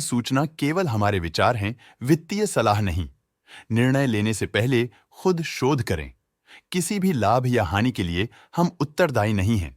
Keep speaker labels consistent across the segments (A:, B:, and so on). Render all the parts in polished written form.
A: सूचना केवल हमारे विचार हैं, वित्तीय सलाह नहीं। निर्णय लेने से पहले खुद शोध करें। किसी भी लाभ या हानि के लिए हम उत्तरदायी नहीं हैं।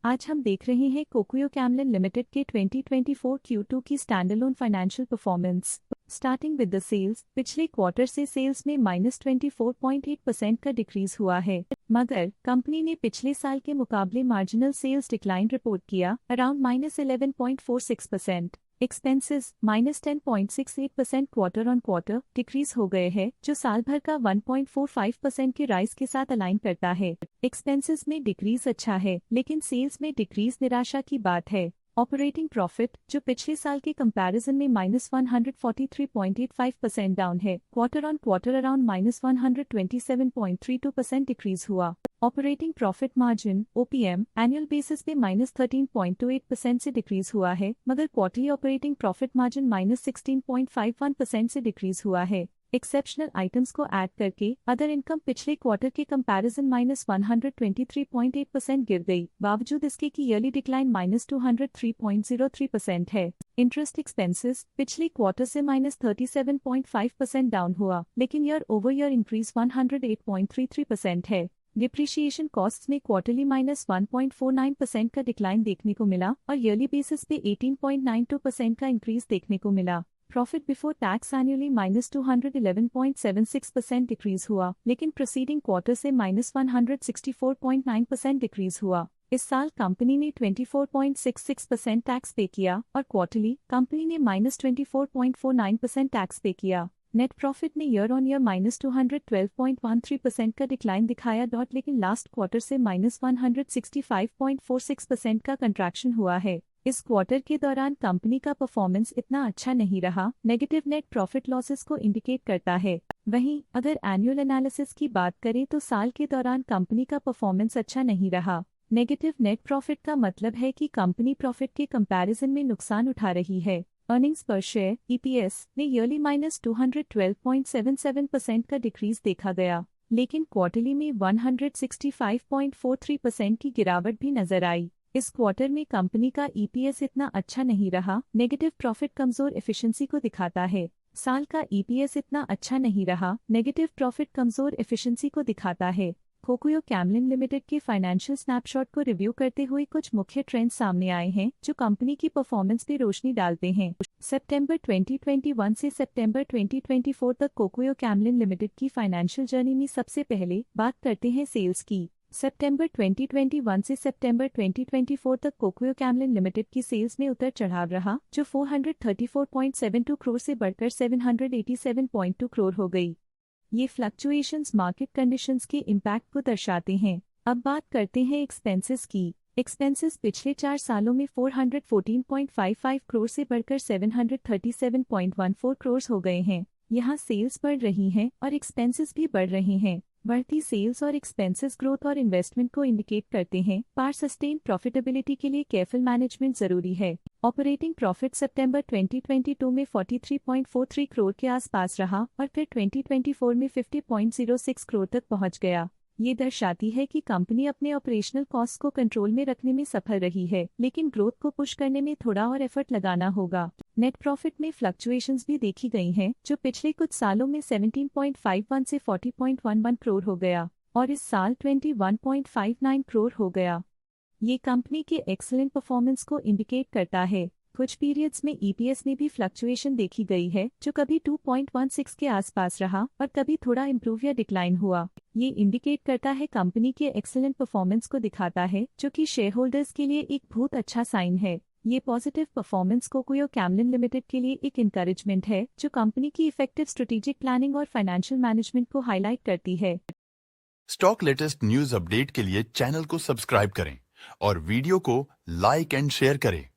B: आज हम देख रहे हैं कोकुयो कैमलिन लिमिटेड के 2024 Q2 की standalone financial performance. Starting with the sales, पिछले क्वार्टर से सेल्स में -24.8% का डिक्रीज हुआ है, मगर कंपनी ने पिछले साल के मुकाबले मार्जिनल सेल्स डिक्लाइन रिपोर्ट किया, around -11.46%। Expenses -10.68% quarter on quarter decrease हो गए हैं, जो साल भर का 1.45% के राइज के साथ अलाइन करता है। एक्सपेंसेस में डिक्रीज अच्छा है, लेकिन सेल्स में डिक्रीज निराशा की बात है। ऑपरेटिंग प्रॉफिट, जो पिछले साल के कंपैरिजन में -143.85% डाउन है, quarter on quarter around -127.32% decrease हुआ। Operating profit margin OPM annual basis पे -13.28% से डिक्रीज हुआ है, मगर क्वार्टरली ऑपरेटिंग प्रॉफिट मार्जिन -16.51% से डिक्रीज हुआ है। एक्सेप्शनल आइटम्स को ऐड करके अदर इनकम पिछले क्वार्टर के कंपैरिजन -123.8% गिर गई, बावजूद इसके की ईयरली डिक्लाइन -203.03% है। इंटरेस्ट एक्सपेंसेस पिछले क्वार्टर से -37.5% डाउन हुआ, लेकिन ईयर ओवर ईयर इंक्रीज 108.33% है। डिप्रिशिएशन कॉस्ट्स में क्वार्टरली -1.49% का डिक्लाइन देखने को मिला और ईयरली बेसिस पे 18.92% का इंक्रीज देखने को मिला। Profit before tax annually -211.76% decrease हुआ, लेकिन प्रोसीडिंग क्वार्टर से -164.9% डिक्रीज हुआ। इस साल कंपनी ने 24.66% टैक्स पे किया और क्वार्टरली कंपनी ने -24.49% टैक्स पे किया। नेट प्रॉफिट ने ईयर ऑन ईयर -212.13% का डिक्लाइन दिखाया, लेकिन लास्ट क्वार्टर से -165.46% का कंट्रैक्शन हुआ है। इस क्वार्टर के दौरान कंपनी का परफॉर्मेंस इतना अच्छा नहीं रहा, नेगेटिव नेट प्रॉफिट लॉसेस को इंडिकेट करता है। वहीं अगर एनुअल एनालिसिस की बात करें तो साल के दौरान कंपनी का परफॉर्मेंस अच्छा नहीं रहा। नेगेटिव नेट प्रॉफिट का मतलब है कि कंपनी प्रॉफिट के कंपैरिजन में नुकसान उठा रही है। अर्निंग्स पर शेयर EPS ने ईयरली -212.77% का डिक्रीज देखा गया, लेकिन क्वार्टरली में 165.43% की गिरावट भी नजर आई। इस क्वार्टर में कंपनी का EPS इतना अच्छा नहीं रहा, नेगेटिव प्रॉफिट कमजोर एफिशिएंसी को दिखाता है। साल का EPS इतना अच्छा नहीं रहा, नेगेटिव प्रॉफिट कमजोर एफिशिएंसी को दिखाता है। कोकुयो कैमलिन लिमिटेड के फाइनेंशियल स्नैपशॉट को रिव्यू करते हुए कुछ मुख्य ट्रेंड्स सामने आए हैं, जो कंपनी की परफॉर्मेंस पे रोशनी डालते हैं। सितंबर 2021 से सितंबर 2024 तक कोकुयो कैमलिन लिमिटेड की फाइनेंशियल जर्नी में सबसे पहले बात करते हैं सेल्स की। सितंबर 2021 से सितंबर 2024 तक कोकुयो कैमलिन लिमिटेड की सेल्स में उतर चढ़ाव रहा, जो 434.72 करोड़ से बढ़कर 787.2 करोड़ हो गई। ये फ्लक्चुएशंस मार्केट कंडीशंस के इम्पैक्ट को दर्शाते हैं। अब बात करते हैं एक्सपेंसेस की। एक्सपेंसेस पिछले 4 सालों में 414.55 करोड़ से बढ़कर 737.14 करोड़ हो गए हैं। यहाँ सेल्स बढ़ रही हैं और एक्सपेंसेस भी बढ़ रहे हैं। बढ़ती सेल्स और एक्सपेंसेस ग्रोथ और इन्वेस्टमेंट को इंडिकेट करते हैं, पर सस्टेन प्रॉफिटेबिलिटी के लिए केयरफुल मैनेजमेंट जरूरी है। ऑपरेटिंग प्रॉफिट सितंबर 2022 में 43.43 करोड़ के आसपास रहा और फिर 2024 में 50.06 करोड़ तक पहुंच गया। ये दर्शाती है कि कंपनी अपने ऑपरेशनल कॉस्ट को कंट्रोल में रखने में सफल रही है, लेकिन ग्रोथ को पुश करने में थोड़ा और एफर्ट लगाना होगा। नेट प्रॉफिट में फ्लक्चुएशंस भी देखी गई हैं, जो पिछले कुछ सालों में 17.51 से 40.11 करोड़ हो गया और इस साल 21.59 करोड़ हो गया। ये कंपनी के एक्सीलेंट परफॉर्मेंस को इंडिकेट करता है। कुछ पीरियड्स में EPS में भी फ्लक्चुएशन देखी गई है, जो कभी 2.16 के आसपास रहा और कभी थोड़ा इम्प्रूव या डिक्लाइन हुआ। ये इंडिकेट करता है कंपनी के एक्सीलेंट परफॉर्मेंस को दिखाता है, जो कि शेयर होल्डर्स के लिए एक बहुत अच्छा साइन है। ये positive performance Kokuyo Camlin limited के लिए एक इंकरेजमेंट है, जो कंपनी की इफेक्टिव स्ट्रेटेजिक प्लानिंग और फाइनेंशियल मैनेजमेंट को हाईलाइट करती है।
A: स्टॉक लेटेस्ट न्यूज अपडेट के लिए चैनल को सब्सक्राइब करें और वीडियो को लाइक एंड शेयर करें।